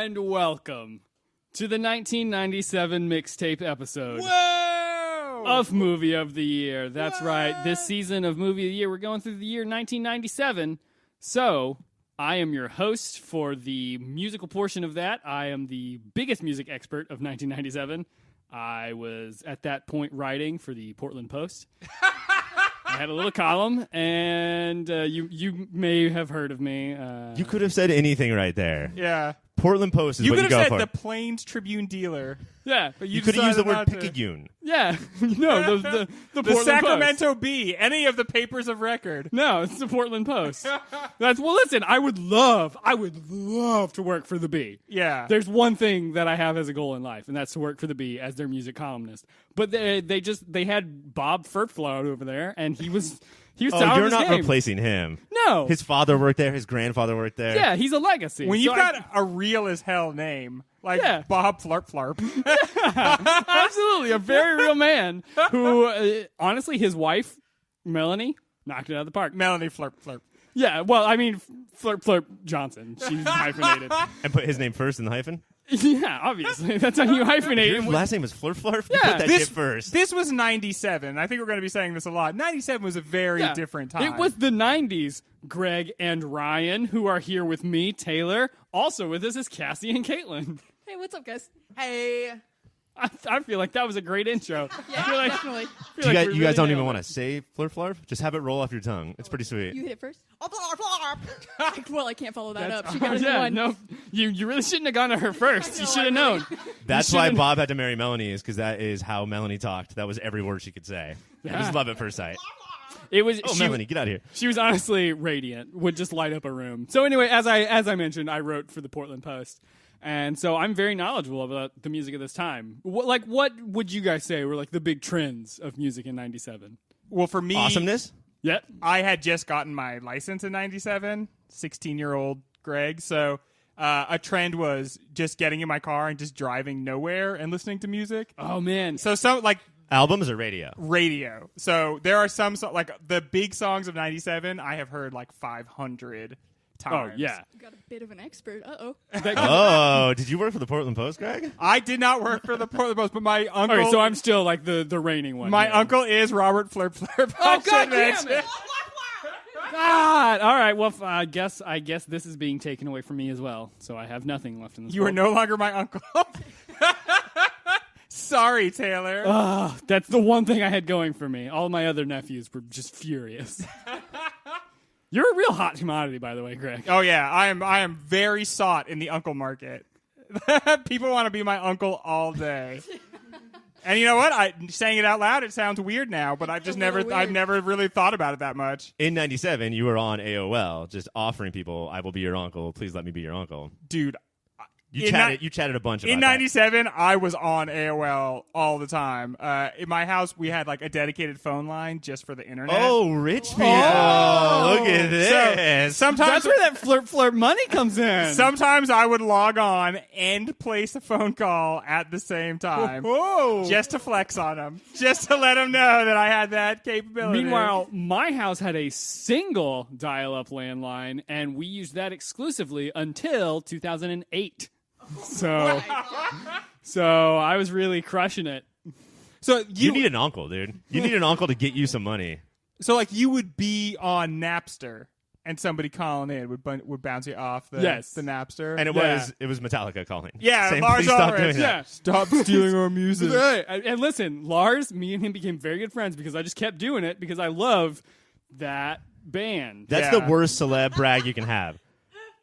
And welcome to the 1997 mixtape episode of Movie of the Year. That's right. This season of Movie of the Year, we're going through the year 1997. So, I am your host for the musical portion of that. I am the biggest music expert of 1997. I was at that point writing for the Portland Post. I had a little column, and you may have heard of me. You could have said anything right there. Yeah. Portland Post is you what you go for. You could have said the Plains Tribune Dealer. Yeah. But you could have used the word Picayune. Yeah. No, the Portland Sacramento Post. Bee. Any of the papers of record. No, it's the Portland Post. Well, listen, I would love to work for the Bee. Yeah. There's one thing that I have as a goal in life, and that's to work for the Bee as their music columnist. But they had Bob Furtflout over there, and he was you're not game. replacing him. No. His father worked there. His grandfather worked there. Yeah, he's a legacy. When you've got a real as hell name, like Bob Flarp Flarp. Absolutely, a very real man who, honestly, his wife, Melanie, knocked it out of the park. Melanie Flarp Flarp. Yeah, well, I mean, Flarp Johnson. She's hyphenated. And put his name first in the hyphen? Yeah, obviously. That's how you hyphenate Your him. last name was Flurf Flarf? Yeah. You put that shit first. This was 97. I think we're going to be saying this a lot. 97 was a very different time. It was the 90s. Greg and Ryan, who are here with me, Taylor. Also with us is Cassie and Caitlin. Hey, what's up, guys? Hey. I feel like that was a great intro. Yeah, definitely. You guys don't even want to say Flurf Flarf? Just have it roll off your tongue. It's pretty sweet. You hit it first? Well, I can't follow that up. She got it yeah, one. no, you really shouldn't have gone to her first. You should have known. That's why Bob had to marry Melanie, is because that is how Melanie talked. That was every word she could say. Yeah. It was love at first sight. It was. Melanie, get out of here. She was honestly radiant. Would just light up a room. So anyway, as I mentioned, I wrote for the Portland Post, and so I'm very knowledgeable about the music of this time. What would you guys say were like the big trends of music in '97? Well, for me, Awesomeness. Yep. I had just gotten my license in 97, 16-year-old Greg. So a trend was just getting in my car and just driving nowhere and listening to music. Oh, man. So some like albums or radio? Radio. So there are some like the big songs of 97 I have heard like 500 times. Oh, yeah. You got a bit of an expert. Uh-oh. Oh, did you work for the Portland Post, Greg? I did not work for the Portland Post, but my uncle... Okay, so I'm still like the reigning one. My uncle is Robert Flurp Flurp. Oh, God damn it! God! All right, well, I guess this is being taken away from me as well, so I have nothing left in this You world. are no longer my uncle. Sorry, Taylor. That's the one thing I had going for me. All my other nephews were just furious. You're a real hot commodity, by the way, Greg. Oh yeah, I am very sought in the uncle market. People want to be my uncle all day. And you know what? Saying it out loud, it sounds weird now, but I've never really thought about it that much. In 97, you were on AOL, just offering people, I will be your uncle, please let me be your uncle. Dude, You chatted a bunch about in that. 97, I was on AOL all the time. In my house, we had like a dedicated phone line just for the internet. Oh, rich people. Oh, look at this. So, sometimes That's where that flirt money comes in. Sometimes I would log on and place a phone call at the same time. Whoa. Just to flex on them. Just to let them know that I had that capability. Meanwhile, my house had a single dial-up landline, and we used that exclusively until 2008. So I was really crushing it. So you need an uncle, dude. You need an uncle to get you some money. So like you would be on Napster and somebody calling in would bounce you off the Napster. And it was Metallica calling. Yeah, saying, Lars please stop Ulrich. doing that. Stop stealing our music. Right. And listen, Lars, me and him became very good friends because I just kept doing it because I love that band. That's the worst celeb brag you can have.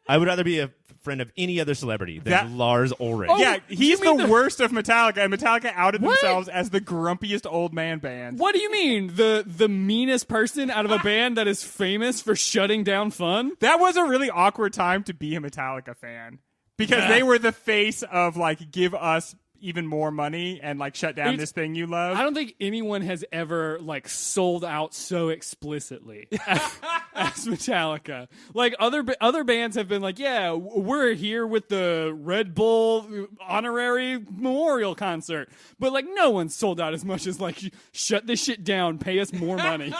I would rather be a friend of any other celebrity than Lars Ulrich. Oh, yeah, he's you mean the worst of Metallica, and Metallica outed themselves as the grumpiest old man band. What do you mean? The meanest person out of a band that is famous for shutting down fun? That was a really awkward time to be a Metallica fan because they were the face of like give us even more money and like shut down this thing you love. I don't think anyone has ever like sold out so explicitly as Metallica. Like other bands have been like, yeah, we're here with the Red Bull honorary memorial concert, but like no one's sold out as much as like shut this shit down, pay us more money.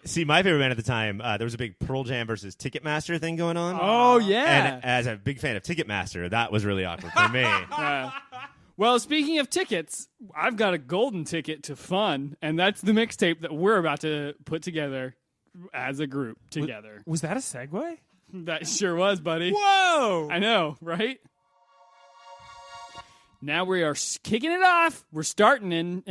See, my favorite band at the time, there was a big Pearl Jam versus Ticketmaster thing going on. Oh yeah, and as a big fan of Ticketmaster, that was really awkward for me. Well, speaking of tickets, I've got a golden ticket to fun, and that's the mixtape that we're about to put together as a group together. Was that a segue? That sure was, buddy. Whoa! I know, right? Now we are kicking it off. We're starting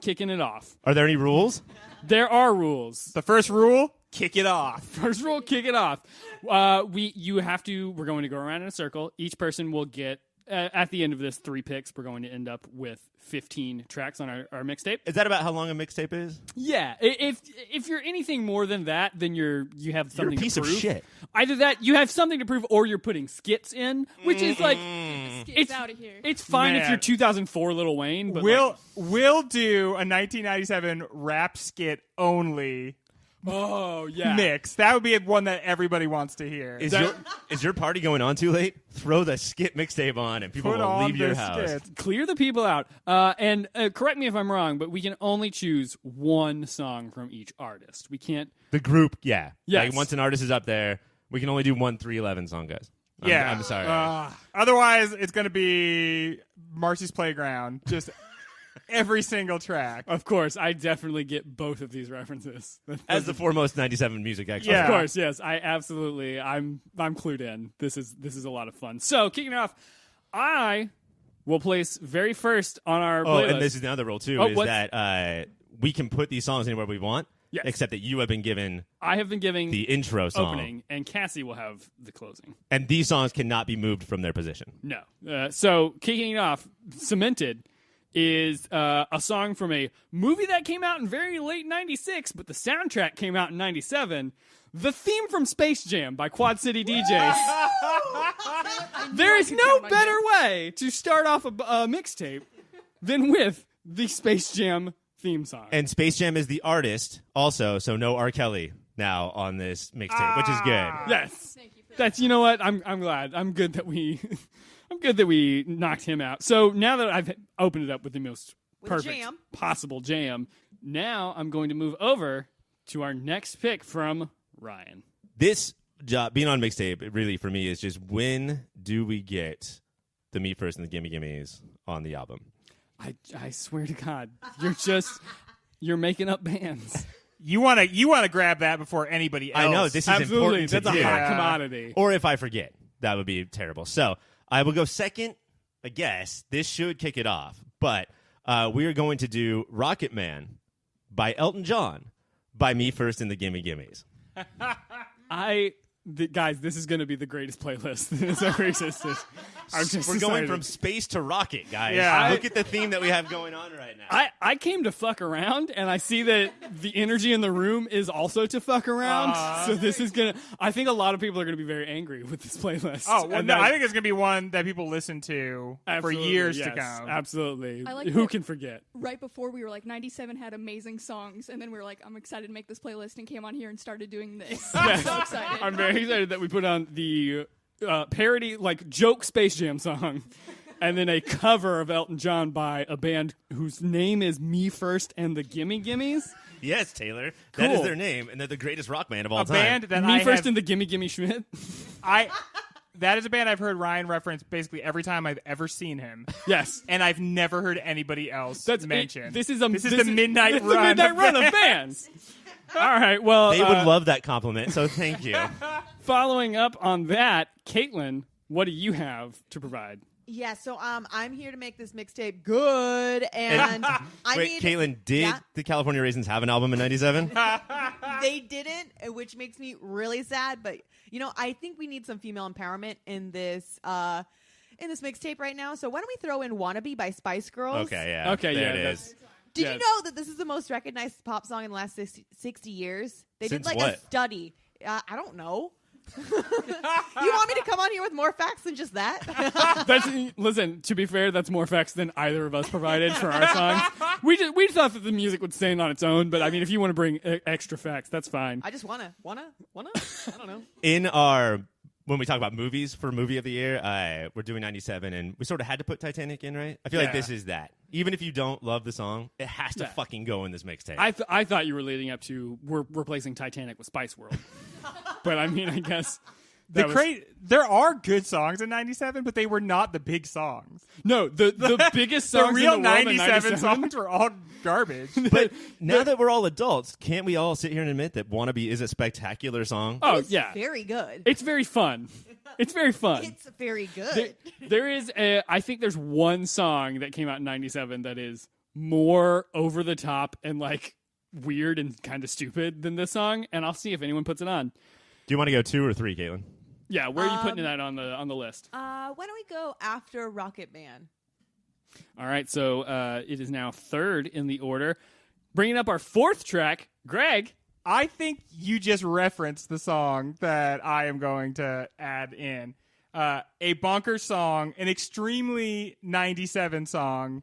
kicking it off. Are there any rules? There are rules. The first rule: kick it off. First rule: kick it off. We're going to go around in a circle. Each person will get. At the end of this 3 picks, we're going to end up with 15 tracks on our mixtape. Is that about how long a mixtape is? Yeah. If you're anything more than that, then you have something You're a piece to prove. of shit. Either that, you have something to prove, or you're putting skits in, which is like It's out of here. it's fine if Man. you're 2004 Lil Wayne, but We'll do a 1997 rap skit only mix. That would be one that everybody wants to hear. Is your party going on too late? Throw the skit mixtape on and people Put will on leave your the house. skits. clear the people out. And correct me if I'm wrong, but we can only choose one song from each artist. We can't. The group, yeah. Yes. Like once an artist is up there, we can only do one 311 song, guys. I'm sorry. Otherwise, it's going to be Marcy's Playground. Just every single track. Of course, I definitely get both of these references. As the foremost 97 music expert. Yeah. Of course, yes. I'm clued in. This is a lot of fun. So, kicking it off, I will place very first on our playlist. And this is another rule too, is that we can put these songs anywhere we want, Yes. except that you have been given I have been giving the intro song. opening, and Cassie will have the closing. And these songs cannot be moved from their position. No. So, kicking it off, Cemented is a song from a movie that came out in very late 96, but the soundtrack came out in 97. The theme from Space Jam by Quad City DJs. There is no better way to start off a mixtape than with the Space Jam theme song. And Space Jam is the artist also, so no R. Kelly now on this mixtape, which is good. Yes. Thank you for That's, you know what? I'm glad. I'm good that we knocked him out. So now that I've opened it up with the most perfect jam. possible jam, now I'm going to move over to our next pick from Ryan. This job, being on mixtape, it really for me is just when do we get the Me First and the Gimme Gimmes on the album? I swear to God, you're making up bands. You want to grab that before anybody else. I know this is Absolutely, important to that's do. a hot commodity. Or if I forget, that would be terrible. So I will go second. I guess this should kick it off, but we are going to do Rocket Man by Elton John by Me First and the Gimme Gimmes. Guys, this is going to be the greatest playlist that has ever existed. We're going from space to rocket, guys. Yeah. Look at the theme that we have going on right now. I came to fuck around, and I see that the energy in the room is also to fuck around. So this is gonna. I think a lot of people are gonna be very angry with this playlist. Oh, well, And no, that- I think it's going to be one that people listen to for absolutely, years to yes, come. Absolutely. I like Who that- can forget? right before we were like 97 had amazing songs, and then we were like, I'm excited to make this playlist, and came on here and started doing this. I'm so excited. I'm very excited that we put on the parody, like joke Space Jam song, and then a cover of Elton John by a band whose name is Me First and the Gimme Gimmes. Yes, Taylor. That is Cool. their name, and they're the greatest rock band of all A time. band that Me I First have, and the Gimme Gimme Schmidt. that is a band I've heard Ryan reference basically every time I've ever seen him. Yes. And I've never heard anybody else mention. This is the midnight it's run. The midnight run of bands. All right. Well, They would love that compliment, so thank you. following up on that, Caitlin, what do you have to provide? Yeah, so I'm here to make this mixtape good, and Wait, Caitlin, did the California Raisins have an album in 97? they didn't, which makes me really sad. But I think we need some female empowerment in this mixtape right now. So why don't we throw in "Wannabe" by Spice Girls? Okay, yeah. Okay, there yeah, it that's- is. Did Yes. you know that this is the most recognized pop song in the last 60 years? They Since did like what? a study. I don't know. You want me to come on here with more facts than just that? Listen, to be fair, that's more facts than either of us provided for our songs. We thought that the music would stand on its own, but I mean, if you want to bring extra facts, that's fine. I just wanna. I don't know. In when we talk about movies for movie of the year, we're doing 97, and we sort of had to put Titanic in, right? I feel like this is that. Even if you don't love the song, it has to fucking go in this mixtape. I thought you were leading up to we're replacing Titanic with Spice World, but I mean, I guess there are good songs in 97, but they were not the big songs. No, the biggest songs the real in the world 97 in songs were all garbage. But now that we're all adults, can't we all sit here and admit that Wannabe is a spectacular song? Oh, It's yeah. very good. It's very fun. It's very fun. It's very good. There is I think there's one song that came out in 97 that is more over the top and like weird and kind of stupid than this song, and I'll see if anyone puts it on. Do you want to go 2 or 3, Caitlin? Yeah, where are you putting that on the list? Why don't we go after Rocket Man? All right, so it is now third in the order. Bringing up our fourth track, Greg. I think you just referenced the song that I am going to add in. A bonkers song, an extremely 97 song,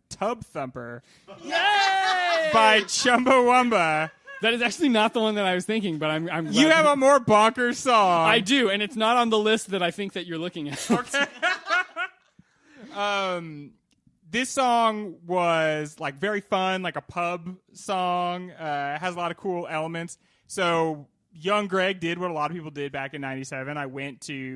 Tub Thumper by Chumbawamba. That is actually not the one that I was thinking, but I'm glad You have a more bonkers song. I do, and it's not on the list that I think that you're looking at. Okay. This song was like very fun, like a pub song. Has a lot of cool elements. So young Greg did what a lot of people did back in 97. I went to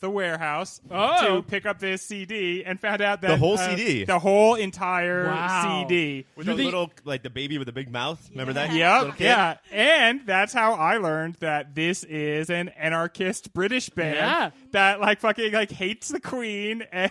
the warehouse to pick up this CD and found out that The whole CD? The whole entire Wow. CD. With a little, like the baby with the big mouth. Remember that? Little Yep, kid? yeah. And that's how I learned that this is an anarchist British band that like fucking like hates the Queen, and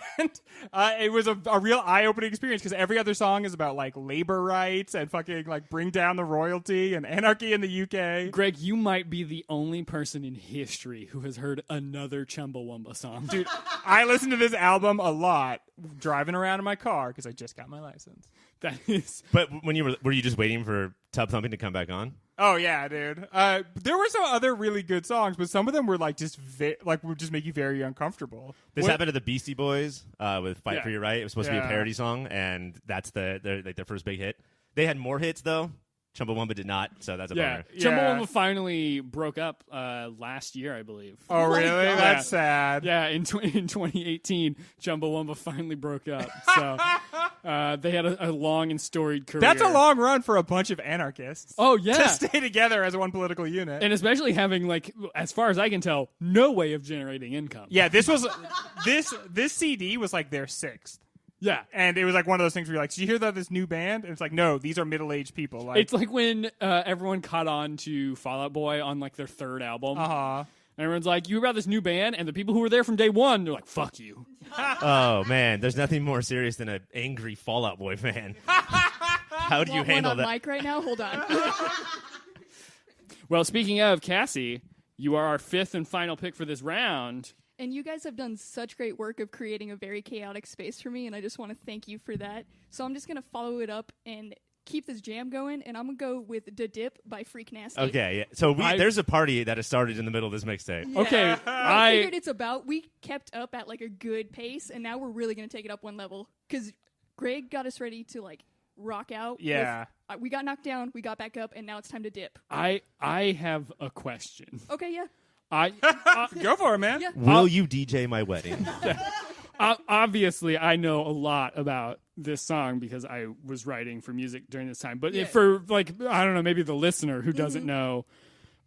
it was a real eye-opening experience because every other song is about like labor rights and fucking like bring down the royalty and anarchy in the UK. Greg, you might be the only person in history who has heard another Chumbawamba song. Dude, I listen to this album a lot driving around in my car because I just got my license. That is... But when were you just waiting for Tub Thumping to come back on? Oh yeah, dude. There were some other really good songs, but some of them were like just would just make you very uncomfortable. This happened to the Beastie Boys with "Fight for Your Right." It was supposed to be a Yeah. parody song, and that's their first big hit. They had more hits though. Chumbawamba did not, so that's a Yeah, bummer. Chumbawamba finally broke up last year, I believe. Oh really? God. That's sad. Yeah, in 2018, Chumbawamba finally broke up. So they had a long and storied career. That's a long run for a bunch of anarchists. Oh yeah, To stay together as one political unit. and especially having like, as far as I can tell, no way of generating income. Yeah, this was this CD was like their sixth. Yeah. And it was like one of those things where you're like, did you hear about this new band? And it's like, no, these are middle-aged people. Like, It's like when everyone caught on to Fall Out Boy on like their third album. uh-huh. And everyone's like, you hear about this new band? And the people who were there from day one, they're like, fuck you. Oh man, there's nothing more serious than an angry Fall Out Boy fan. How do you Want one handle on that? mic right now? Hold on. Well, speaking of, Cassie, you are our fifth and final pick for this round. And you guys have done such great work of creating a very chaotic space for me, and I just want to thank you for that. So I'm just going to follow it up and keep this jam going, and I'm going to go with Da Dip by Freak Nasty. Okay, yeah. So there's a party that has started in the middle of this mixtape. Yeah. Okay, I figured it's we kept up at like a good pace, and now we're really going to take it up one level. Because Greg got us ready to like rock out. Yeah. We got knocked down, we got back up, and now it's time to dip. I have a question. Okay, yeah. Go for it, man. Yeah. Will you DJ my wedding? Obviously, I know a lot about this song because I was writing for music during this time. But Yeah. for like, I don't know, maybe the listener who doesn't know,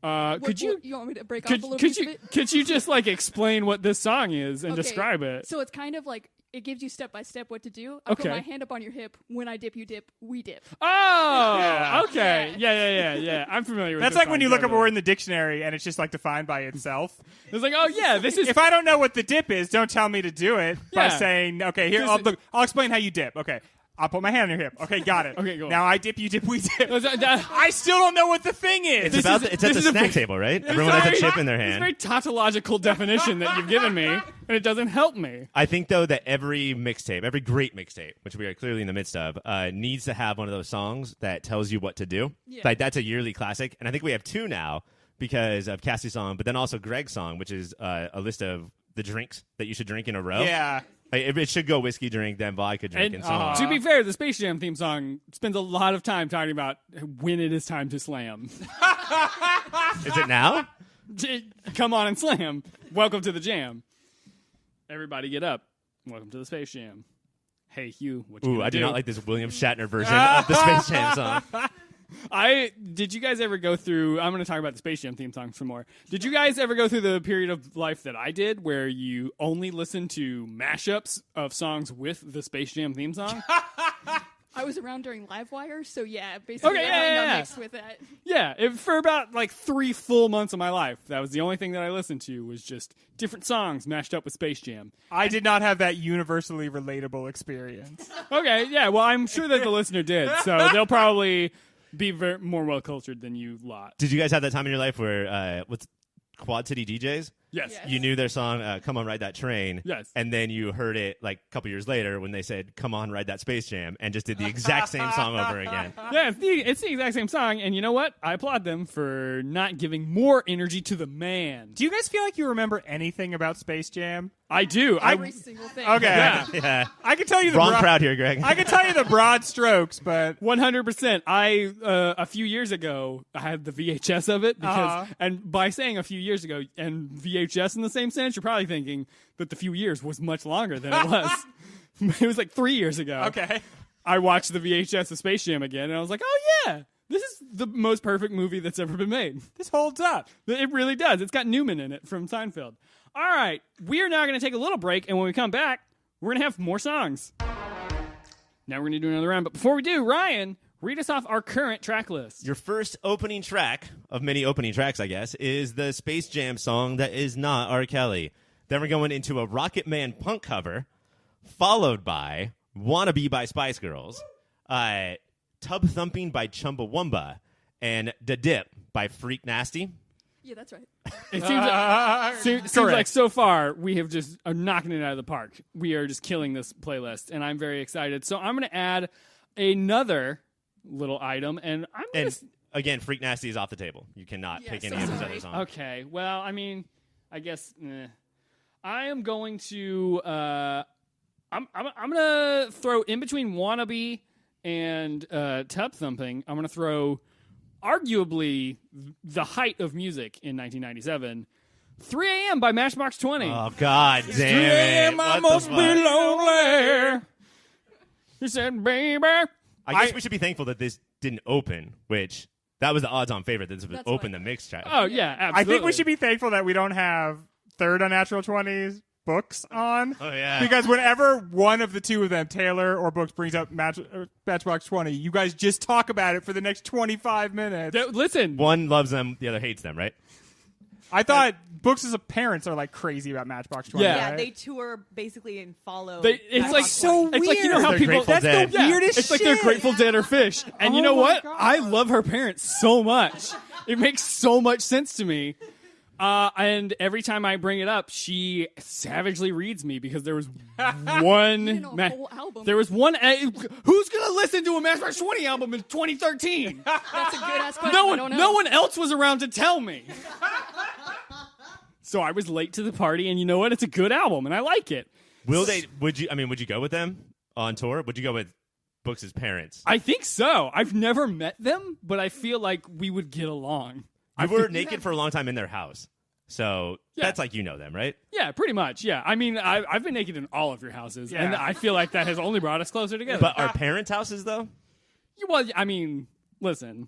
could you want me to break off a little piece of it? could you just like explain what this song is and Okay, describe it? So it's kind of like it gives you step by step what to do. I put Okay. my hand up on your hip. When I dip, you dip. We dip. Oh, Yeah. okay, yeah. I'm familiar with That's this like when song, you look up a totally. word in the dictionary and it's just like defined by itself. It's like, oh yeah, this is If I don't know what the dip is, don't tell me to do it by Yeah. saying, okay, here, I'll explain how you dip. Okay. I'll put my hand on your hip. Okay, got it. Okay, go on. Now I dip, you dip, we dip. That- I still don't know what the thing is. It's at this the is a snack very- table, right? It's Everyone has a very- chip in their It's a hand. very tautological definition that you've given me, and it doesn't help me. I think, though, that every mixtape, every great mixtape, which we are clearly in the midst of, needs to have one of those songs that tells you what to do. Yeah. Like, that's a yearly classic. And I think we have two now because of Cassie's song, but then also Greg's song, which is a list of the drinks that you should drink in a row. Yeah. Like, it should go whiskey drink, then vodka drink, and so on. To be fair, the Space Jam theme song spends a lot of time talking about when it is time to slam. Is it now? Come on and slam. Welcome to the jam. Everybody get up. Welcome to the Space Jam. Hey, Hugh, what you Ooh, gonna I do do? not like this William Shatner version of the Space Jam song. Did you guys ever go through, I'm going to talk about the Space Jam theme song some more. Did you guys ever go through the period of life that I did where you only listen to mashups of songs with the Space Jam theme song? I was around during Livewire, so yeah, basically Okay, everything got yeah. mixed with that. Yeah, for about like 3 full months of my life, that was the only thing that I listened to was just different songs mashed up with Space Jam. I did not have that universally relatable experience. Okay, yeah, well, I'm sure that the listener did, so they'll probably be more well-cultured than you lot. Did you guys have that time in your life where, with Quad City DJs? Yes. Yes. You knew their song, Come On Ride That Train. Yes. And then you heard it like a couple years later when they said, Come On Ride That Space Jam, and just did the exact same song over again. Yeah, it's the exact same song, and you know what? I applaud them for not giving more energy to the man. Do you guys feel like you remember anything about Space Jam? I do. Every single thing. Okay. Yeah. Yeah. I can tell you the Wrong broad- crowd here, Greg. I can tell you the broad strokes, but 100%. I a few years ago I had the VHS of it because, Uh-huh. and by saying a few years ago and VHS in the same sense, you're probably thinking that the few years was much longer than it was. It was like 3 years ago. okay. I watched the VHS of Space Jam again, and I was like, oh yeah, this is the most perfect movie that's ever been made. This holds up. It really does. It's got Newman in it from Seinfeld. All right, we are now going to take a little break, and when we come back, we're going to have more songs. Now we're going to do another round, but before we do, Ryan, read us off our current track list. Your first opening track of many opening tracks, I guess, is the Space Jam song that is not R. Kelly. Then we're going into a Rocket Man punk cover, followed by Wannabe by Spice Girls, Tub Thumping by Chumbawamba, and Da Dip by Freak Nasty. Yeah, that's right. It seems like so far we have just are knocking it out of the park. We are just killing this playlist, and I'm very excited. So I'm going to add another little item, and I'm going And to... again, Freak Nasty is off the table. You cannot Yeah, pick so any of his sorry. other songs. Okay, well, I mean, I guess... I am going to... I'm going to throw in between Wannabe and Tub Thumping, I'm going to throw arguably the height of music in 1997, 3 a.m. by Matchbox 20. Oh, God damn it. 3 a.m. I What the must be fuck? lonely. He said, baby. I guess we should be thankful that this didn't open, which that was the odds-on favorite that this would That's open right. the mix track. Oh, yeah, absolutely. I think we should be thankful that we don't have third Unnatural 20s books on. Oh, yeah. Because whenever one of the two of them, Taylor or Books, brings up Matchbox 20, you guys just talk about it for the next 25 minutes. Listen. One loves them, the other hates them, right? I thought Books' parents are like crazy about Matchbox 20. Yeah. Yeah, right? they tour basically and follow. It's Matchbox like 20. so It's like, you know how They're people... Grateful That's Dead. the weirdest It's like shit. they're Grateful Dead or Fish. And you Oh know my what? God. I love her parents so much. It makes so much sense to me. And every time I bring it up, she savagely reads me because there was one... You know, a whole album. There was one... who's going to listen to a Matchbox 20 album in 2013? That's a good ass question. No I one, don't know. no one else was around to tell me. So I was late to the party, and you know what? It's a good album, and I like it. Would you go with them on tour? Would you go with Books' parents? I think so. I've never met them, but I feel like we would get along. We were naked for a long time in their house. So Yeah. that's like you know them, right? Yeah, pretty much. Yeah. I mean, I've been naked in all of your houses, and Yeah. I feel like that has only brought us closer together. But our parents' houses, though? Well, I mean, listen,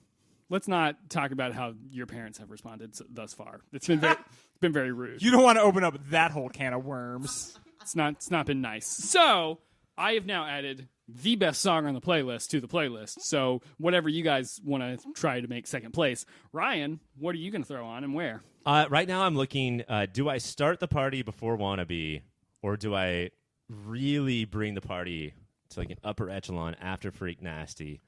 let's not talk about how your parents have responded thus far. It's been very rude. You don't want to open up that whole can of worms. It's not been nice. So I have now added the best song on the playlist to the playlist. So whatever you guys want to try to make second place, Ryan, what are you going to throw on and where? Right now I'm looking, do I start the party before Wannabe, or do I really bring the party to like an upper echelon after Freak Nasty?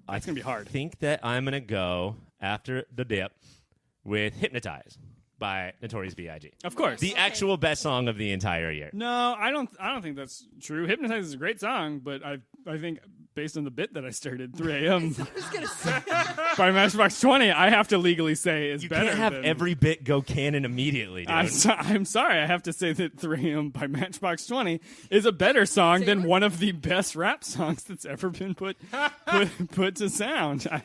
That's going to be hard. I think that I'm going to go after the dip with Hypnotize by Notorious B.I.G. Of course. The actual best song of the entire year. No, I don't think that's true. Hypnotize is a great song, but I think based on the bit that I started, 3 a.m. I was gonna say. by Matchbox 20, I have to legally say is You better. can't have than, every bit go canon immediately, dude. I'm sorry. I have to say that 3 a.m. by Matchbox 20 is a better song than one of the best rap songs that's ever been put to sound. I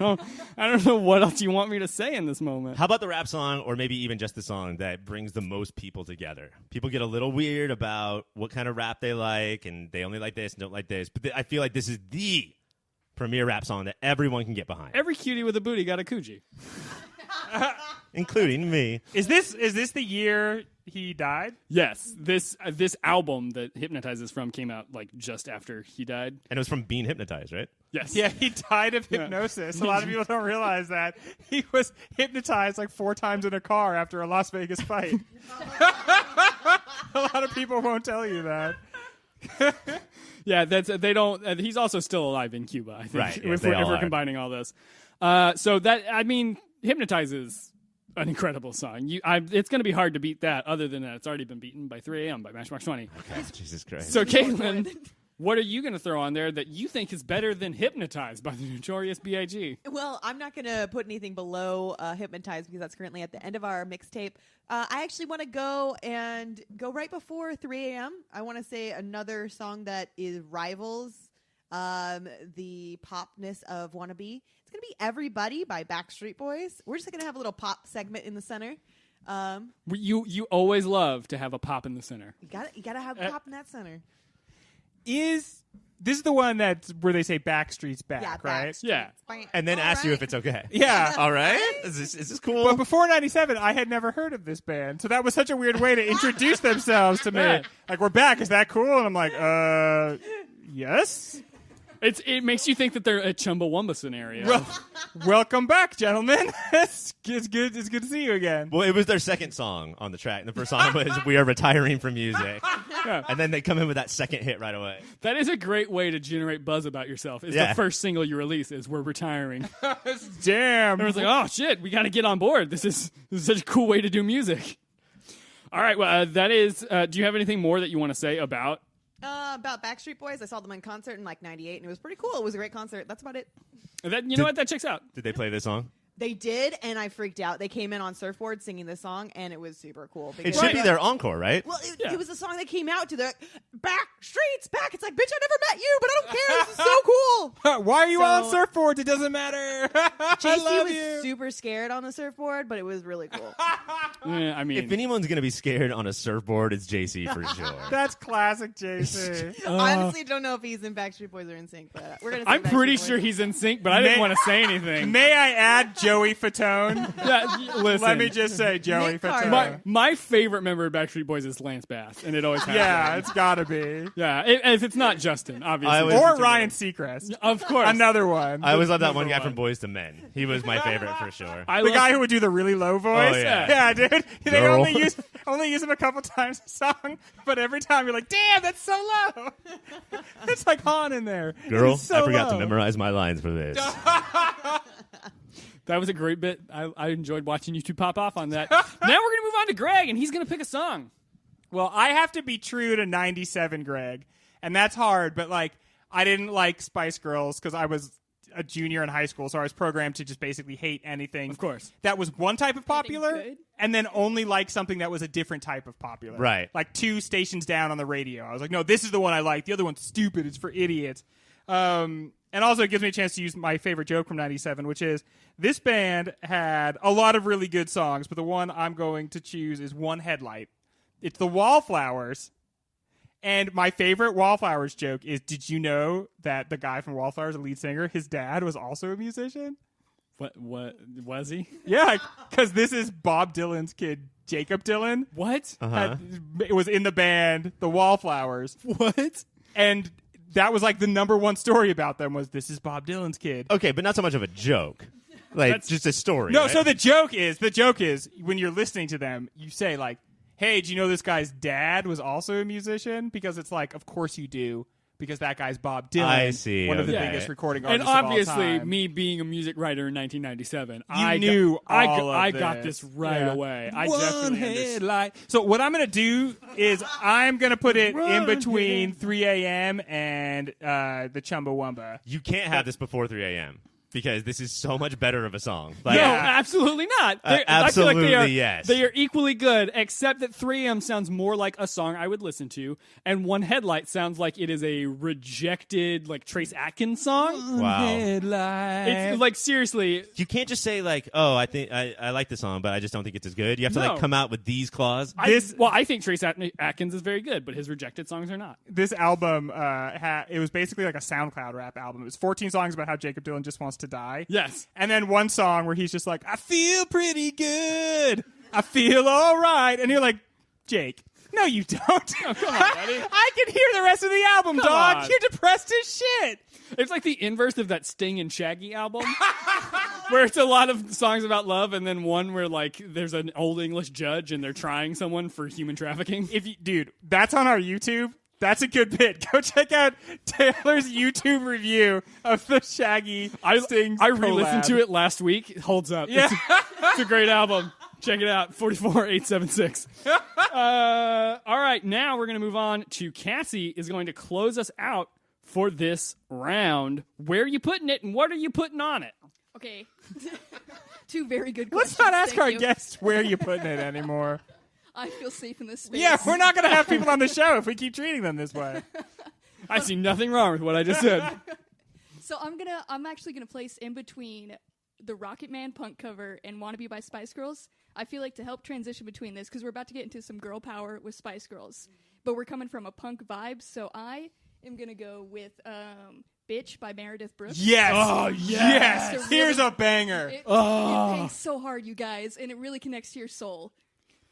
don't know what else you want me to say in this moment. How about the rap song, or maybe even just the song that brings the most people together? People get a little weird about what kind of rap they like, and they only like this and don't like this. But I feel like this is the premier rap song that everyone can get behind, Every cutie with a booty got a coochie. including me. Is this the year he died? Yes, this album that Hypnotizes from came out like just after he died. And it was from being hypnotized, right? Yes. Yeah, he died of hypnosis. A lot of people don't realize that. He was hypnotized like 4 times in a car after a Las Vegas fight. A lot of people won't tell you that. Yeah, they don't. He's also still alive in Cuba, I think. Right, yes, if they all we're are. combining all this, so that Hypnotizes an incredible song. It's going to be hard to beat that. Other than that, it's already been beaten by 3 a.m. by Matchbox 20. Okay. Jesus Christ. So, Caitlin, what are you going to throw on there that you think is better than Hypnotized by the Notorious B.I.G.? Well, I'm not going to put anything below Hypnotized because that's currently at the end of our mixtape. I actually want to go right before 3 a.m. I want to say another song that rivals the popness of Wannabe. It's going to be Everybody by Backstreet Boys. We're just going to have a little pop segment in the center. You always love to have a pop in the center. You got to have pop in that center. This is the one where they say Backstreet's back, Yeah, right? Backstreet's Yeah. back. And then All ask you right. if it's okay. Yeah. All right? Is this cool? But before 97, I had never heard of this band. So that was such a weird way to introduce themselves to me. Yeah. Like, we're back. Is that cool? And I'm like, yes. It makes you think that they're a Chumbawamba scenario. Welcome back, gentlemen. It's good to see you again. Well, it was their second song on the track. And the first song was We Are Retiring from Music. Yeah. And then they come in with that second hit right away. That is a great way to generate buzz about yourself. Is Yeah. the first single you release is "We're retiring." Damn. Everyone's like, "Oh shit, we got to get on board. This is such a cool way to do music." All right, well, that is. Do you have anything more that you want to say about? About Backstreet Boys, I saw them in concert in like '98, and it was pretty cool. It was a great concert. That's about it. That? You know what? That checks out. Did they play this song? They did, and I freaked out. They came in on surfboards singing this song, and it was super cool. It should be their encore, right? Well, Yeah. it was a song that came out to the Backstreet's back. It's like, bitch, I never met you, but I don't care. This is so cool. Why are you on So- surfboards? It doesn't matter. JC I love was you. super scared on the surfboard, but it was really cool. I mean, If anyone's going to be scared on a surfboard, it's JC for sure. That's classic JC. I honestly don't know if he's in Backstreet Boys or in Sync, but we're gonna. Say I'm pretty Backstreet sure Boys. he's in sync, but I didn't May- want to say anything. May I add Joey Fatone? Listen, Let me just say Joey Nick Fatone. Carter. my favorite member of Backstreet Boys is Lance Bass, and it always has Yeah, been. it's gotta be. Yeah. If it's not Justin, obviously, I was- Or Ryan Seacrest. of course, Another one. I always love that one Number guy one. from Boys to Men. He was my favorite for sure. I The love- guy who would do the really low voice. Oh, yeah. Yeah, dude. They Girl. only use him a couple times a song, but every time you're like, damn, that's so low. It's like Han in there. Girl, It's so I forgot low. to memorize my lines for this. That was a great bit. I enjoyed watching you two pop off on that. Now we're gonna move on to Greg, and he's gonna pick a song. Well, I have to be true to 97, Greg. And that's hard, but like, I didn't like Spice Girls because I was a junior in high school, so I was programmed to just basically hate anything. Of course. That was one type of popular, good? and then only like something that was a different type of popular. Right. Like 2 stations down on the radio. I was like, no, this is the one I like. The other one's stupid. It's for idiots. And also, it gives me a chance to use my favorite joke from 97, which is this band had a lot of really good songs, but the one I'm going to choose is One Headlight. It's the Wallflowers. And my favorite Wallflowers joke is, did you know that the guy from Wallflowers, the lead singer, his dad was also a musician? What was he? Yeah, because this is Bob Dylan's kid, Jacob Dylan. What? It was in the band, the Wallflowers. What? And that was like the number one story about them was, this is Bob Dylan's kid. Okay, but not so much of a joke. Like, That's- just a story. No, right? so the joke is when you're listening to them, you say like, hey, do you know this guy's dad was also a musician? Because it's like, of course you do. because that guy's Bob Dylan. I see. One of the Okay. biggest recording And artists of all obviously, time. me being a music writer in 1997, I got this right Yeah. away. I One definitely understood. headlight. So what I'm going to do is I'm going to put it in between 3 a.m. and the Chumbawamba. You can't have this before 3 a.m. because this is so much better of a song. No, Like, absolutely not. I feel like absolutely, yes. They are equally good, except that 3am sounds more like a song I would listen to, and One Headlight sounds like it is a rejected, like, Trace Atkins song. Wow. It's like, seriously. You can't just say like, "Oh, I think I like the song, but I just don't think it's as good." You have to No. like come out with these claws. I think Trace Atkins is very good, but his rejected songs are not. This album, it was basically like a SoundCloud rap album. It was 14 songs about how Jacob Dylan just wants to die. Yes. And then one song where he's just like, I feel pretty good. I feel all right. And you're like, Jake, no, you don't. Oh, come on, buddy. I can hear the rest of the album, Come dog. on. You're depressed as shit. It's like the inverse of that Sting and Shaggy album, where it's a lot of songs about love, and then one where like there's an old English judge and they're trying someone for human trafficking. Dude, that's on our YouTube. That's a good bit. Go check out Taylor's YouTube review of the Shaggy Sting I re-listened collab. to it last week. It holds up. Yeah. It's a great album. Check it out. 44876. All right, now we're going to move on to Cassie is going to close us out for this round. Where are you putting it, and what are you putting on it? Okay. Two very good Let's questions. not ask Thank our you. guests where you're putting it anymore. I feel safe in this space. Yeah, we're not going to have people on the show if we keep treating them this way. I see nothing wrong with what I just said. So I'm actually gonna place in between the Rocket Man punk cover and Wanna Be by Spice Girls. I feel like to help transition between this, because we're about to get into some girl power with Spice Girls, but we're coming from a punk vibe, so I am gonna go with Bitch by Meredith Brooks. Yes. Oh, yes. It's a Here's really- a banger. It bangs so hard, you guys, and it really connects to your soul.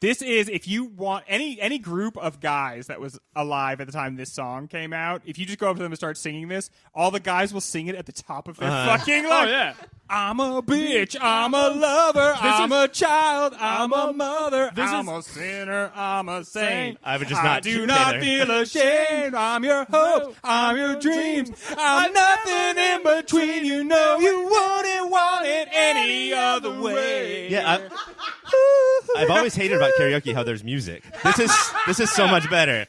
This is, if you want any group of guys that was alive at the time this song came out, if you just go up to them and start singing this, all the guys will sing it at the top of their fucking Oh, lungs. yeah. I'm a bitch, I'm a lover, I'm a child, I'm a mother, This I'm is- a sinner, I'm a saint. I would just I not do Taylor. not feel ashamed. I'm your hope, I'm your dreams. I'm nothing in between. You know you wouldn't want it any other way. Yeah, I've always hated about karaoke how there's music. This is so much better.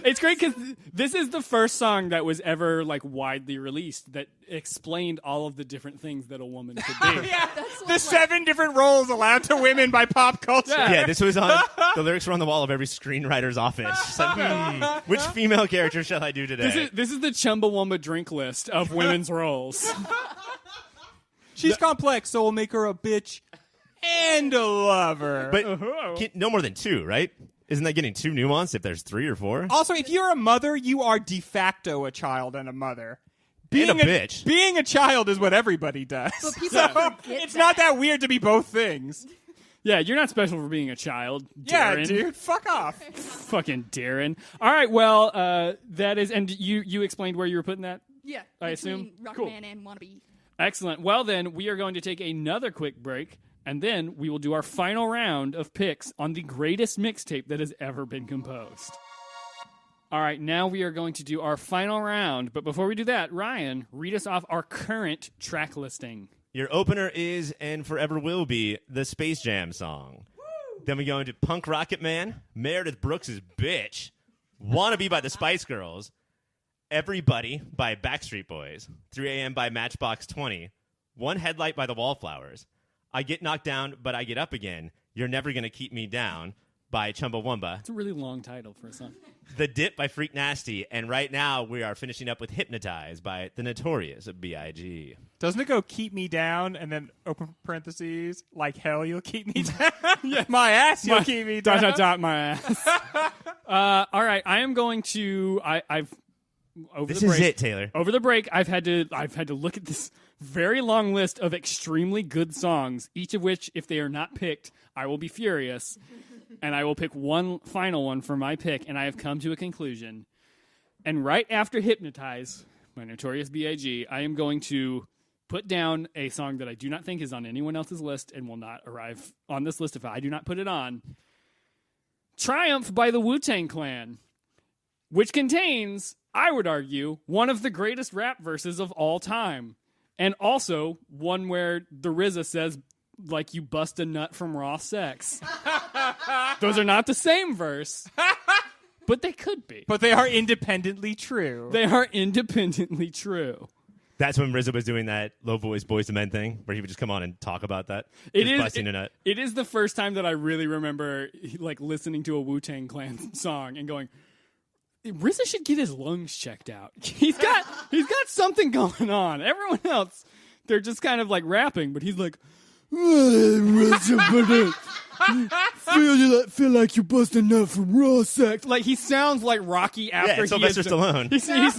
It's great because this is the first song that was ever like widely released that explained all of the different things that a woman could be. Yeah, That's the like- 7 different roles allowed to women by pop culture. Yeah. Yeah, this was on the lyrics were on the wall of every screenwriter's office. It's like, which female character shall I do today? This is the Chumbawamba drink list of women's roles. She's complex, so we'll make her a bitch and a lover. But no more than 2, right? Isn't that getting too nuanced if there's 3 or 4? also, if you're a mother, you are de facto a child and a mother. And a bitch. Being a child is what everybody does. But people So forget it's that. not that weird to be both things. Yeah, you're not special for being a child, Yeah, Darren. dude. Fuck off. Fucking Darren. All right, well, that is, and you explained where you were putting that? Yeah, I between assume? Rocket Cool. Man and Wanna Be. Excellent. Well, then, we are going to take another quick break, and then we will do our final round of picks on the greatest mixtape that has ever been composed. All right, now we are going to do our final round, but before we do that, Ryan, read us off our current track listing. Your opener is and forever will be the Space Jam song. Then we go into Punk Rocket Man, Meredith Brooks' Bitch, Wanna Be by the Spice Girls, Everybody by Backstreet Boys, 3 a.m. by Matchbox 20, One Headlight by the Wallflowers, I Get Knocked Down But I Get Up Again, You're Never Gonna Keep Me Down by Chumbawamba, It's a really long title for a song. The Dip by Freak Nasty, and right now we are finishing up with Hypnotize by The Notorious B.I.G. Doesn't it go keep me down and then open parentheses, like hell you'll keep me down? Yeah, my ass you'll keep me down. Dot my ass. All right, I am going to. I've over This the is break, it, Taylor. Over the break, I've had to look at this very long list of extremely good songs, each of which, if they are not picked, I will be furious, and I will pick one final one for my pick, and I have come to a conclusion. And right after Hypnotize, by Notorious B.I.G., I am going to put down a song that I do not think is on anyone else's list and will not arrive on this list if I do not put it on. Triumph by the Wu-Tang Clan, which contains I would argue, one of the greatest rap verses of all time. And also one where the RZA says, like, you bust a nut from raw sex. Those are not the same verse, but they could be. But they are independently true. They are independently true. That's when RZA was doing that low voice Boys to Men thing, where he would just come on and talk about that. Busting a nut. It is the first time that I really remember like listening to a Wu-Tang Clan song and going, RZA should get his lungs checked out. He's got something going on. Everyone else, they're just kind of like rapping, but he's like, feel like you bust a nut from raw sex. Like, he sounds like Rocky after Sylvester Stallone. He sounds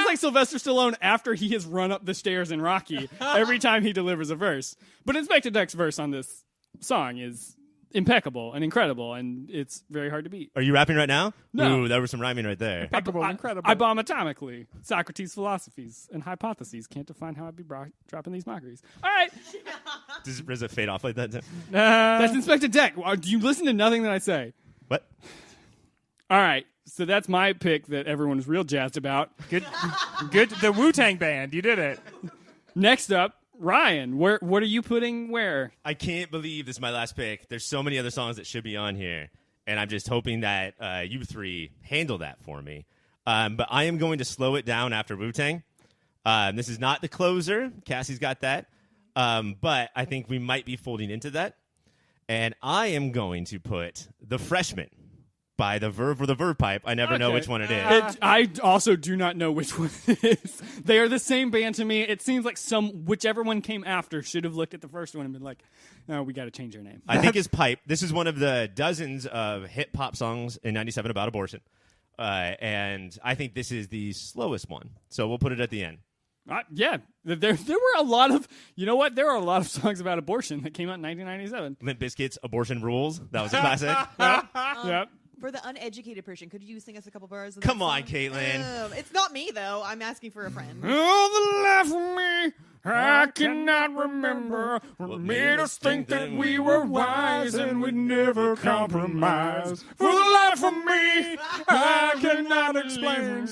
like Sylvester Stallone after he has run up the stairs in Rocky every time he delivers a verse. But Inspector Deck's verse on this song is impeccable and incredible, and it's very hard to beat. Are you rapping right now? No. Ooh, that was some rhyming right there. Impeccable, incredible. I bomb atomically. Socrates' philosophies and hypotheses can't define how I'd be dropping these mockeries. All right. Does RZA fade off like that too? That's Inspector Deck. Do you listen to nothing that I say? What? All right. So that's my pick that everyone is real jazzed about. Good. The Wu-Tang Band. You did it. Next up, Ryan, what are you putting where? I can't believe this is my last pick. There's so many other songs that should be on here, and I'm just hoping that you three handle that for me. But I am going to slow it down after Wu-Tang. This is not the closer. Cassie's got that. But I think we might be folding into that. And I am going to put The Freshman by the Verve or the Verve Pipe. I never know which one it is. I also do not know which one it is. They are the same band to me. It seems like whichever one came after should have looked at the first one and been like, no, we got to change our name. I think it's Pipe. This is one of the dozens of hip-hop songs in 97 about abortion. And I think this is the slowest one. So we'll put it at the end. Yeah. There were a lot of, you know what? There are a lot of songs about abortion that came out in 1997. Limp Bizkit's Abortion Rules. That was a classic. Yep. For the uneducated person, could you sing us a couple bars? Come on, Caitlin. It's not me, though. I'm asking for a friend. Oh, the life of me, I cannot remember what made us think that we were wise and we'd never compromise. For the life of me, I cannot explain.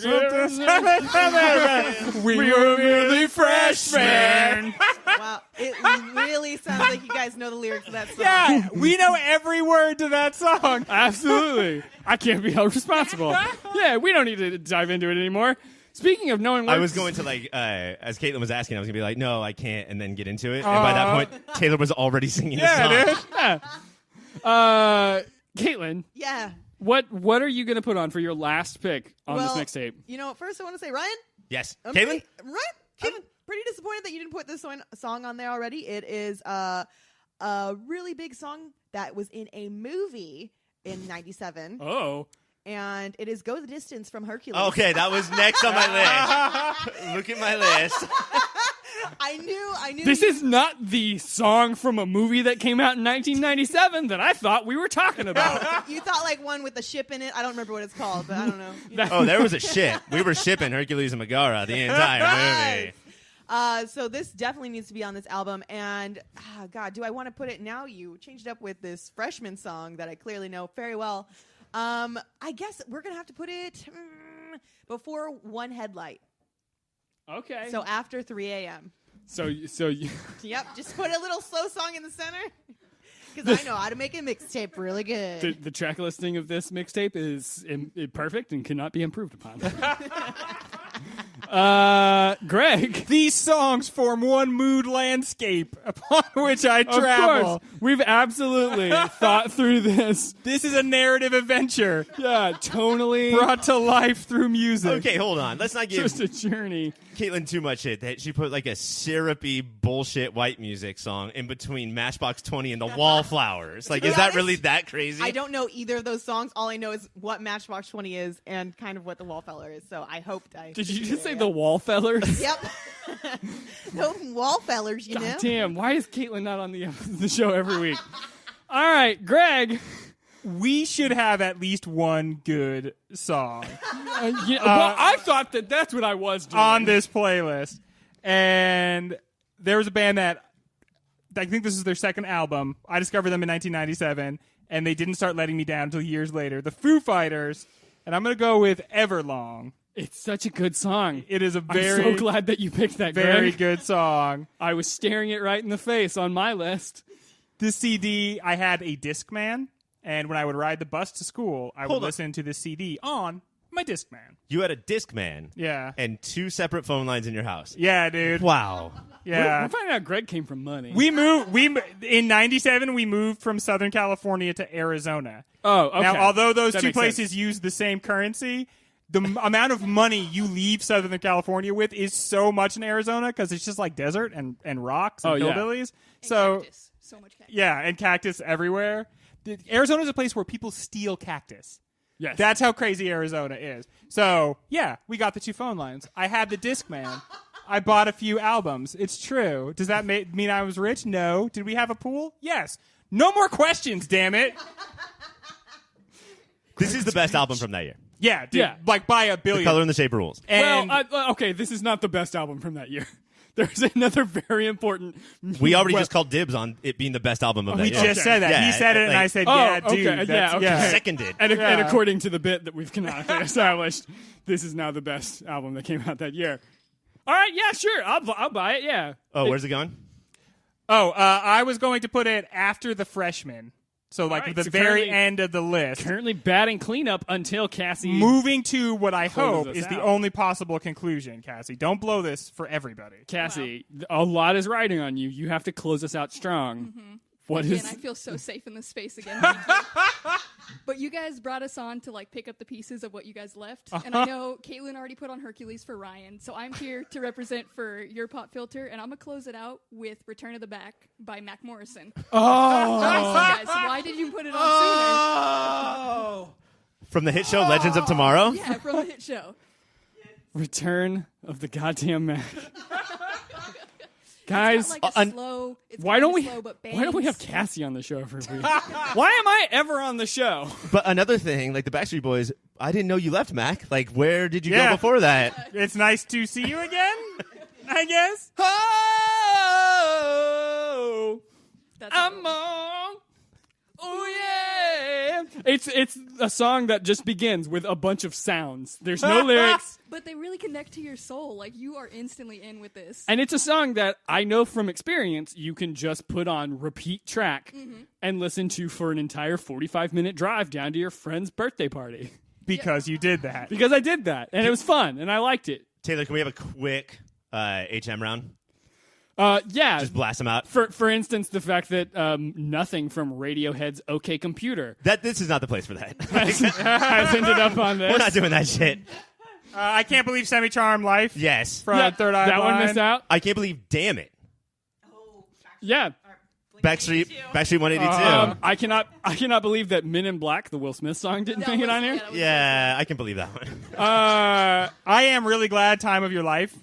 We were merely freshmen. Wow, it really sounds like you guys know the lyrics of that song. Yeah, we know every word to that song. Absolutely. I can't be held responsible. Yeah, we don't need to dive into it anymore. Speaking of knowing words, I was going to, like, as Caitlin was asking, I was going to be like, no, I can't, and then get into it. And by that point, Taylor was already singing the song. Dude. Yeah. Caitlin. Yeah. What are you going to put on for your last pick on this mixtape? You know, first I want to say, Ryan. Yes. Caitlin, Caitlin? pretty disappointed that you didn't put this song on there already. It is a really big song that was in a movie in 97. Oh. And it is Go the Distance from Hercules. Okay, that was next on my list. Look at my list. I knew. This is not the song from a movie that came out in 1997 that I thought we were talking about. You thought like one with the ship in it. I don't remember what it's called, but I don't know. Oh, there was a ship. We were shipping Hercules and Megara the entire movie. So this definitely needs to be on this album. And, God, do I want to put it now? You changed it up with this Freshman song that I clearly know very well. I guess we're going to have to put it before One Headlight. Okay. So after 3 a.m. So you Yep, just put a little slow song in the center. Because I know how to make a mixtape really good. the track listing of this mixtape is perfect and cannot be improved upon. Greg, These songs form one mood landscape upon which I travel. Of course, we've absolutely thought through this. This is a narrative adventure Yeah, tonally brought to life through music. Okay, hold on. Let's not give just a journey. Caitlin too much shit. That she put like a syrupy bullshit white music song in between Matchbox 20 and the Wallflowers. Like, is that honest, really that crazy? I don't know either of those songs. All I know is what Matchbox 20 is and kind of what the Wallflower is. So I hoped I... Did you just say the Wallfellers? Yep. No Wallfellers, you know? God damn, why is Caitlin not on the show every week? All right, Greg. We should have at least one good song Well, I thought that's what I was doing. on this playlist. And there was a band that I think this is their second album. I discovered them in 1997, and they didn't start letting me down until years later. The Foo Fighters, and I'm going to go with Everlong It's such a good song. It is a I'm so glad that you picked that, very Greg. good song. I was staring it right in the face on my list. This CD, I had a Discman, and when I would ride the bus to school, I would listen to this CD on my Discman. You had a Discman. Yeah. And 2 separate phone lines in your house. Yeah, dude. Wow. Yeah. We're finding out Greg came from money. In 97, we moved from Southern California to Arizona. Oh, okay. Now, although those That two makes places sense. use the same currency, the amount of money you leave Southern California with is so much in Arizona because it's just like desert and rocks and hillbillies. So, cactus. So much cactus. yeah, and cactus everywhere. Arizona is a place where people steal cactus. Yes. That's how crazy Arizona is. So, yeah, we got the 2 phone lines. I had the Discman. I bought a few albums. It's true. Does that mean I was rich? No. Did we have a pool? Yes. No more questions, damn it. This is the best album from that year. Yeah, dude. Yeah. Like by a billion. Color and the Shape of Rules. And okay, this is not the best album from that year. There's another very important. We already just called dibs on it being the best album of that we year. just said that. Yeah, he said it, and like- I said, Oh, yeah, okay, dude. yeah, that's- okay. Seconded. And Yeah. according to the bit that we've canonically established, this is now the best album that came out that year. All right, yeah, sure, I'll buy it. Yeah. Oh, where's it going? I was going to put it after the freshman. So, like, right, the so very currently- end of the list. Currently batting cleanup until Cassie. Moving to what I Closes hope us is the out. only possible conclusion, Cassie. Don't blow this for everybody. Cassie, a lot is riding on you. You have to close us out strong. What Again, is? I feel so safe in this space again. Thank you. But you guys brought us on to like pick up the pieces of what you guys left, and I know Caitlin already put on Hercules for Ryan, so I'm here to represent for your pop filter, and I'm gonna close it out with "Return of the Back" by Mac Morrison. Guys, why did you put it on From the hit show Legends of Tomorrow? sooner? Yeah, from the hit show. Return of the goddamn Mac. It's Guys, got, like, a slow. It's why kinda don't we? slow, but Why don't we have bangs. Cassie on the show for a week? Why am I ever on the show? But another thing, like the Backstreet Boys, I didn't know you left, Mac. Like, where did you Yeah. go before that? It's nice to see you again, I guess. Oh, That's I'm on. Oh yeah! It's a song that just begins with a bunch of sounds. There's no lyrics, But they really connect to your soul. Like, you are instantly in with this. and it's a song that I know from experience you can just put on repeat track and listen to for an entire 45-minute drive down to your friend's birthday party. Because you did that. Because I did that, and it was fun, and I liked it. Taylor, can we have a quick HM round? Yeah. Just blast them out. For instance, the fact that nothing from Radiohead's OK Computer This is not the place for that. has ended up on this. We're not doing that shit. I can't believe Semi-Charmed Life Yes. from Yeah, Third Eye that one Blind. missed out. I can't believe, damn it. Yeah. Backstreet 182. I cannot believe that Men in Black, the Will Smith song, didn't make it on here. Yeah, I can believe that one. I am really glad Time of Your Life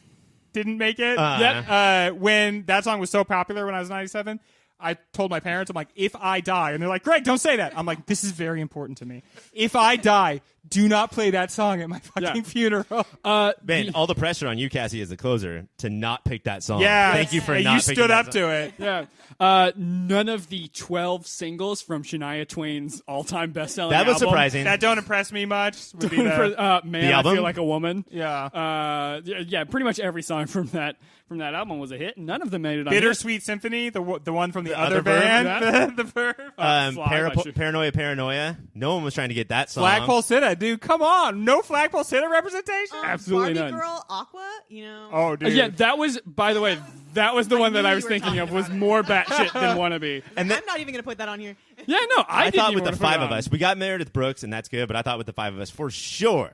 didn't make it. Yep. When that song was so popular when I was 97, I told my parents, I'm like, if I die, and they're like, Greg, don't say that. I'm like, this is very important to me. If I die, do not play that song at my fucking funeral. Man, all the pressure on you, Cassie, as the closer, to not pick that song. Yeah. Thank you for Hey, not you picking stood that up song. to it. Yeah. None of the 12 singles from Shania Twain's all-time best-selling That was album. surprising. That don't impress me much. Would be the, Man, The I album? Feel Like a Woman. yeah. Yeah, pretty much every song from that album was a hit, and none of them made it on Bittersweet Symphony, the one from the other other verb, band. the verb. Fly, Paranoia. No one was trying to get that song. Flagpole Sitta, dude, come on. No Flagpole Sitta representation? Absolutely Barbie none. Girl, Aqua, you know. Oh, dude. Yeah, that was, by the way, that was the one that knew I you was were thinking talking of was about it. more batshit than Wannabe. And then, I'm not even going to put that on here. Yeah, no, I didn't thought even with the wanna put it five of on. us, we got Meredith Brooks, and that's good, but I thought with the five of us, for sure,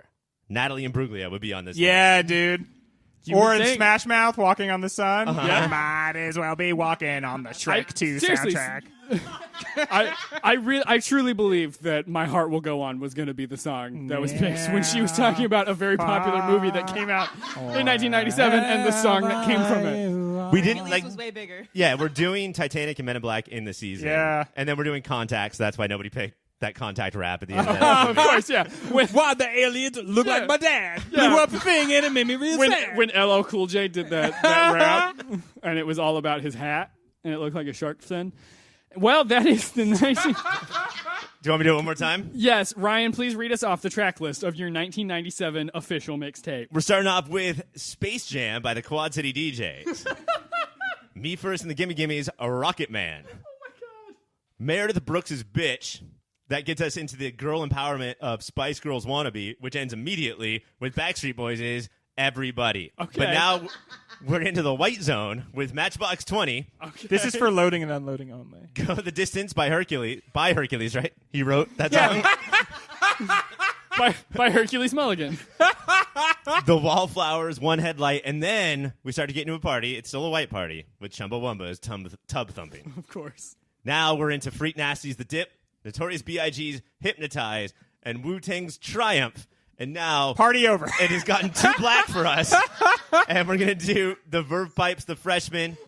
Natalie Imbruglia would be on this Yeah, dude. You Or would in think. Smash Mouth, Walking on the Sun. Yeah. Might as well be walking on the Shrek 2 seriously, soundtrack. I truly believe that My Heart Will Go On was going to be the song that was picked when she was talking about a very popular movie that came out in 1997 and the song that came from it. one. We didn't, Release like, was way bigger. yeah, we're doing Titanic and Men in Black in the season. Yeah. And then we're doing Contacts, so that's why nobody picked that Contact rap at the end of Of that. course, yeah. Why the aliens look Yeah. like my dad? Yeah. Blew up a thing and it made me real sad. When LL Cool J did that rap, and it was all about his hat, and it looked like a shark fin. Well, that is the 19... Do you want me to do it one more time? Yes, Ryan, please read us off the track list of your 1997 official mixtape. We're starting off with Space Jam by the Quad City DJs. Me First and the Gimme Gimmes, a Rocket Man. Oh my God. Meredith Brooks' Bitch. That gets us into the girl empowerment of Spice Girls Wannabe, which ends immediately with Backstreet Boys' Everybody. Okay. But now we're into the white zone with Matchbox 20. Okay. This is for loading and unloading only. Go the Distance by Hercules. By Hercules, right? He wrote that song. by Hercules Mulligan. The Wallflowers, One Headlight, and then we start to get into a party. It's still a white party with Chumbawamba's Tub Thumping. Of course. Now we're into Freak Nasty's The Dip, Notorious B.I.G.'s Hypnotize, and Wu-Tang's Triumph. And now Party over. It has gotten too black for us. And we're going to do the Verve Pipes, The Freshmen. Oh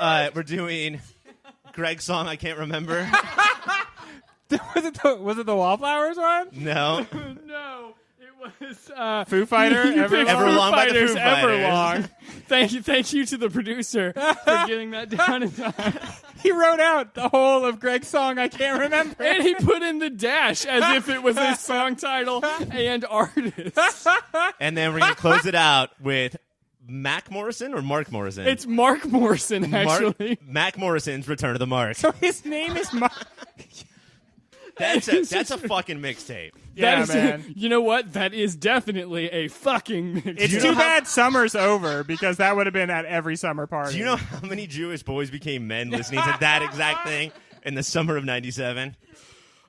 my God. We're doing Greg's song, I can't remember. Was it the Wallflowers one? No. No. It was Foo Fighter? you picked Everlong Foo by the Fighters, Foo Fighters. Everlong. Thank you to the producer for getting that down in time. He wrote out the whole of Greg's song, I can't remember. And he put in the dash as if it was his song title and artist. And then we're going to close it out with Mac Morrison or Mark Morrison? It's Mark Morrison, actually. Mac Morrison's Return of the Mark. So his name is Mark. That's a fucking mixtape. Yeah, That is- man. You know what? That is definitely a fucking mixtape. It's too bad summer's over because that would have been at every summer party. Do you know how many Jewish boys became men listening to that exact thing in the summer of 97?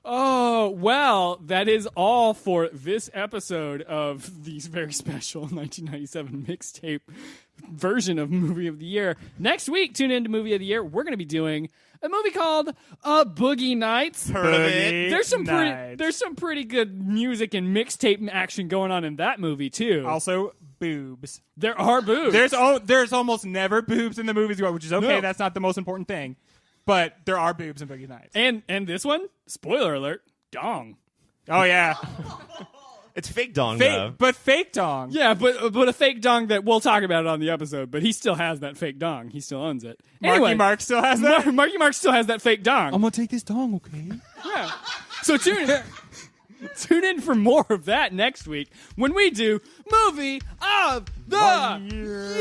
Oh, well, that is all for this episode of the very special 1997 mixtape version of Movie of the Year. Next week, tune in to Movie of the Year. We're going to be doing a movie called Boogie Nights. Heard of it? There's some pretty good music and mixtape action going on in that movie, too. Also, boobs. There are boobs. There's almost never boobs in the movies, which is okay. No. That's not the most important thing. But there are boobs in Boogie Nights. And this one, spoiler alert, dong. Oh, yeah. It's fake dong, though. But fake dong. Yeah, but a fake dong that we'll talk about it on the episode, but he still has that fake dong. He still owns it. Anyway, Marky Mark still has that? Marky Mark still has that fake dong. going to take this dong, okay? Yeah. So tune in for more of that next week when we do Movie of the Year.